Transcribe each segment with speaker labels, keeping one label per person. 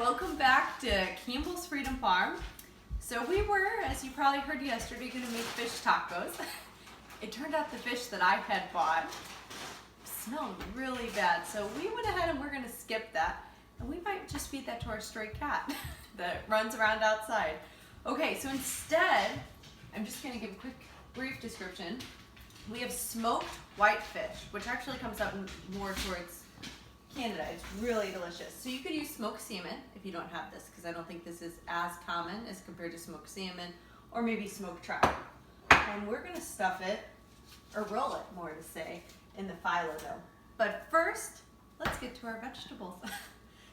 Speaker 1: welcome back to Campbell's Freedom Farm. So we were, as you probably heard yesterday, going to make fish tacos. It turned out the fish that I had bought smelled really bad, so we went ahead and we're going to skip that. And we might just feed that to our stray cat that runs around outside. Okay, so instead, I'm just going to give a quick, brief description. We have smoked whitefish, which actually comes out more towards Canada. It's really delicious. So you could use smoked salmon if you don't have this, because I don't think this is as common as compared to smoked salmon, or maybe smoked trout. And we're going to stuff it, or roll it more to say, in the phyllo dough. But first, let's get to our vegetables.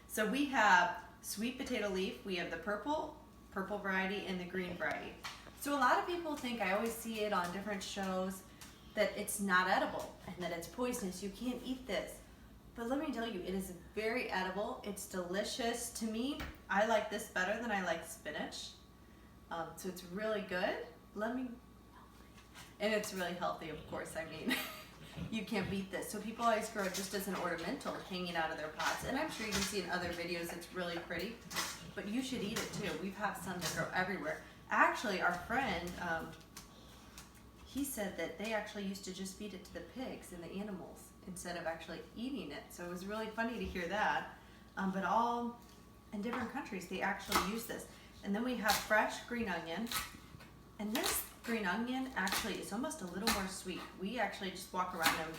Speaker 1: So we have sweet potato leaf, we have the purple variety, and the green variety. So a lot of people think, I always see it on different shows, that it's not edible and that it's poisonous. You can't eat this. But let me tell you, it is very edible. It's delicious. To me, I like this better than I like spinach. So it's really good. And it's really healthy, of course. I mean, you can't beat this. So people always grow it just as an ornamental hanging out of their pots. And I'm sure you can see in other videos it's really pretty. But you should eat it too. We've had some that grow everywhere. Actually, our friend, he said that they actually used to just feed it to the pigs and the animals instead of actually eating it. So it was really funny to hear that. But all in different countries, they actually use this. And then we have fresh green onion. And this green onion actually is almost a little more sweet. We actually just walk around and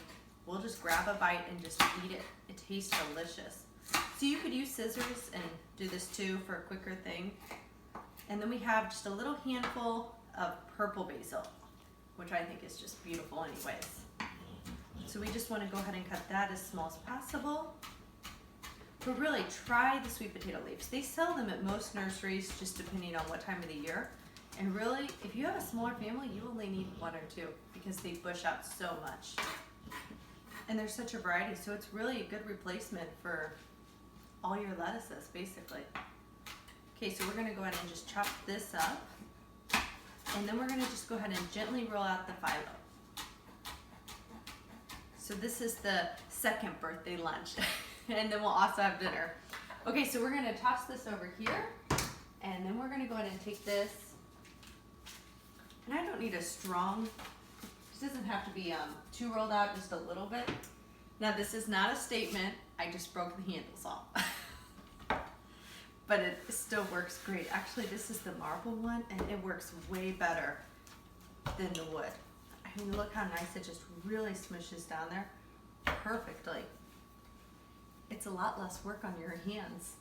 Speaker 1: we'll just grab a bite and just eat it. It tastes delicious. So you could use scissors and do this too for a quicker thing. And then we have just a little handful of purple basil, which I think is just beautiful anyways. So we just want to go ahead and cut that as small as possible. But really, try the sweet potato leaves. They sell them at most nurseries, just depending on what time of the year. And really, if you have a smaller family, you only need one or two because they bush out so much. And there's such a variety, so it's really a good replacement for all your lettuces, basically. Okay, so we're going to go ahead and just chop this up. And then we're going to just go ahead and gently roll out the phyllo. So this is the second birthday lunch. And then we'll also have dinner. Okay, so we're going to toss this over here. And then we're going to go ahead and take this. And I don't need a strong, this doesn't have to be too rolled out, just a little bit. Now this is not a statement. I just broke the handles off. But it still works great. Actually, this is the marble one, and it works way better than the wood. I mean, look how nice it just really smushes down there perfectly. It's a lot less work on your hands.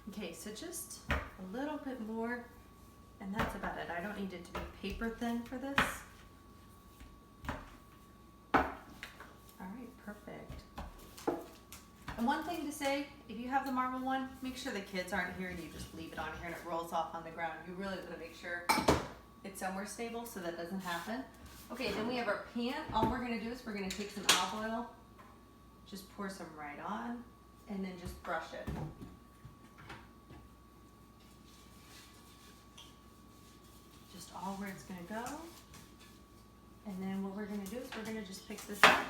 Speaker 1: Okay, so just a little bit more, and that's about it. I don't need it to be paper thin for this. All right, perfect. And one thing to say, if you have the marble one, make sure the kids aren't here and you just leave it on here and it rolls off on the ground. You really want to make sure it's somewhere stable so that doesn't happen. Okay, then we have our pan. All we're going to do is we're going to take some olive oil, just pour some right on, and then just brush it. Just all where it's going to go. And then what we're going to do is we're going to just pick this up.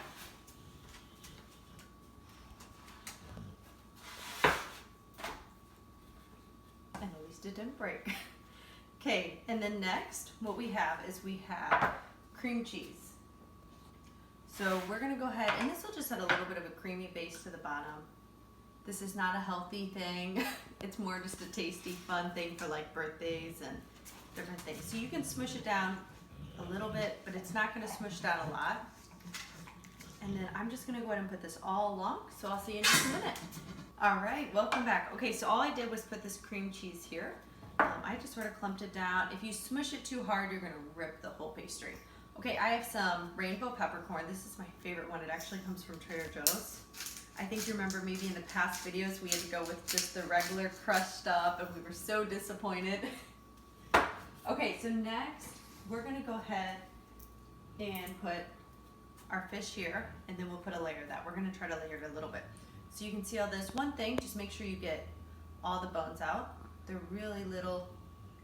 Speaker 1: And at least it didn't break. Okay, and then next, what we have is we have cream cheese. So we're gonna go ahead, and this will just add a little bit of a creamy base to the bottom. This is not a healthy thing. It's more just a tasty, fun thing for like birthdays and different things. So you can smush it down a little bit, but it's not gonna smush down a lot. And then I'm just gonna go ahead and put this all along, so I'll see you in just a minute. All right, welcome back. Okay, so all I did was put this cream cheese here. I just sort of clumped it down. If you smush it too hard, you're gonna rip the whole pastry. Okay, I have some rainbow peppercorn. This is my favorite one. It actually comes from Trader Joe's. I think you remember maybe in the past videos we had to go with just the regular crushed stuff and we were so disappointed. Okay, so next we're gonna go ahead and put our fish here, and then we'll put a layer of that. We're gonna try to layer it a little bit. So you can see all this. One thing, just make sure you get all the bones out. They're really little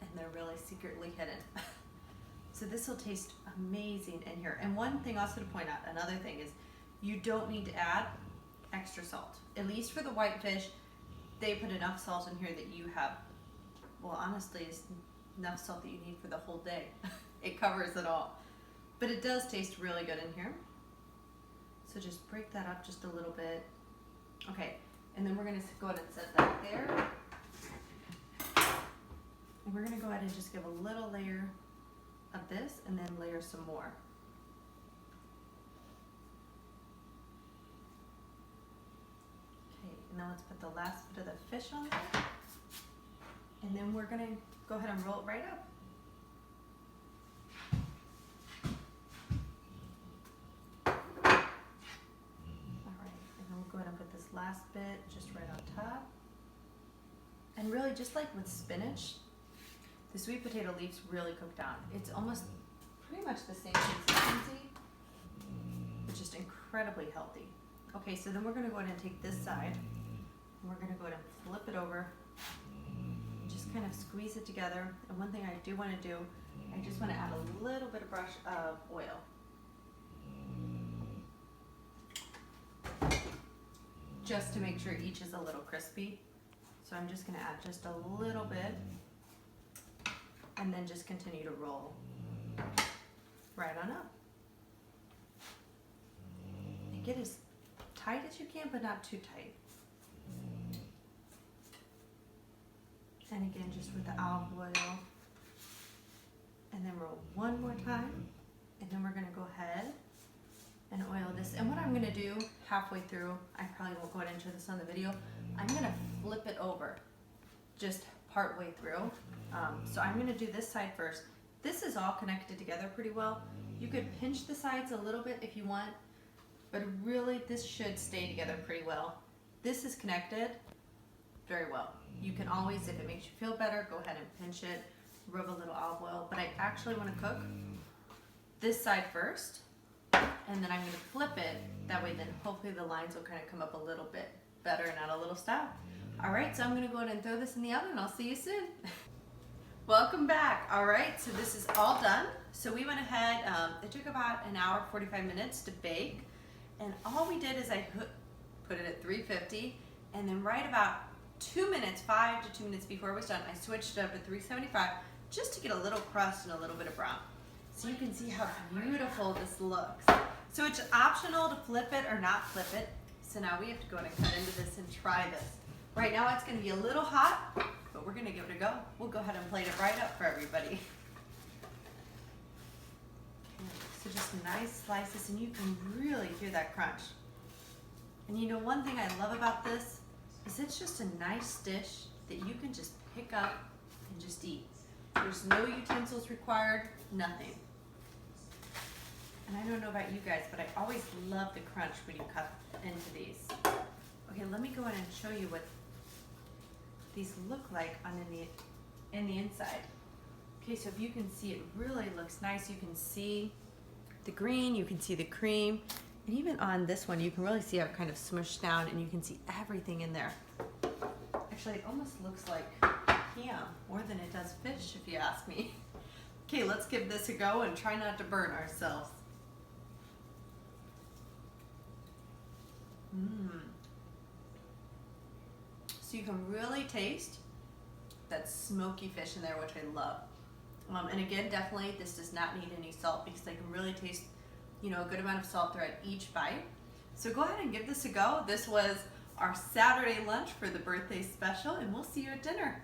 Speaker 1: and they're really secretly hidden. So this will taste amazing in here. And one thing also to point out, another thing is you don't need to add extra salt. At least for the whitefish, they put enough salt in here that you have, well, honestly, it's enough salt that you need for the whole day. It covers it all. But it does taste really good in here. So just break that up just a little bit. Okay, and then we're gonna go ahead and set that there. And we're gonna go ahead and just give a little layer of this and then layer some more. Okay, and then let's put the last bit of the fish on there. And then we're gonna go ahead and roll it right up. Go ahead and put this last bit just right on top. And really, just like with spinach, the sweet potato leaves really cook down. It's almost pretty much the same consistency, but just incredibly healthy. Okay, so then we're gonna go ahead and take this side, and we're gonna go ahead and flip it over. Just kind of squeeze it together. And one thing I do wanna do, I just wanna add a little bit of brush of oil. Just to make sure each is a little crispy. So I'm just gonna add just a little bit and then just continue to roll right on up. And get as tight as you can, but not too tight. And again, just with the olive oil. And then roll one more time. And then we're gonna go ahead and oil this. And what I'm gonna do halfway through, I probably won't go ahead and show this on the video, I'm gonna flip it over just part way through. So I'm gonna do this side first. This is all connected together pretty well. You could pinch the sides a little bit if you want, but really this should stay together pretty well. This is connected very well. You can always, if it makes you feel better, go ahead and pinch it, rub a little olive oil, but I actually wanna cook this side first. And then I'm going to flip it, that way then hopefully the lines will kind of come up a little bit better and add a little style. Alright, so I'm going to go ahead and throw this in the oven and I'll see you soon. Welcome back. Alright, so this is all done. So we went ahead, it took about an hour, 45 minutes to bake. And all we did is I put it at 350 and then right about 2 minutes, 5 to 2 minutes before it was done, I switched it up to 375 just to get a little crust and a little bit of brown. So you can see how beautiful this looks. So it's optional to flip it or not flip it. So now we have to go ahead and cut into this and try this. Right now it's gonna be a little hot, but we're gonna give it a go. We'll go ahead and plate it right up for everybody. So just nice slices and you can really hear that crunch. And you know, one thing I love about this is it's just a nice dish that you can just pick up and just eat. There's no utensils required, nothing. And I don't know about you guys, but I always love the crunch when you cut into these. Okay, let me go ahead and show you what these look like on in the inside. Okay, so if you can see, it really looks nice. You can see the green, you can see the cream, and even on this one, you can really see how it kind of smushed down and you can see everything in there. Actually, it almost looks like ham more than it does fish, if you ask me. Okay, let's give this a go and try not to burn ourselves. So you can really taste that smoky fish in there, which I love. And again, definitely this does not need any salt because I can really taste, you know, a good amount of salt throughout each bite. So go ahead and give this a go. This was our Saturday lunch for the birthday special, and we'll see you at dinner.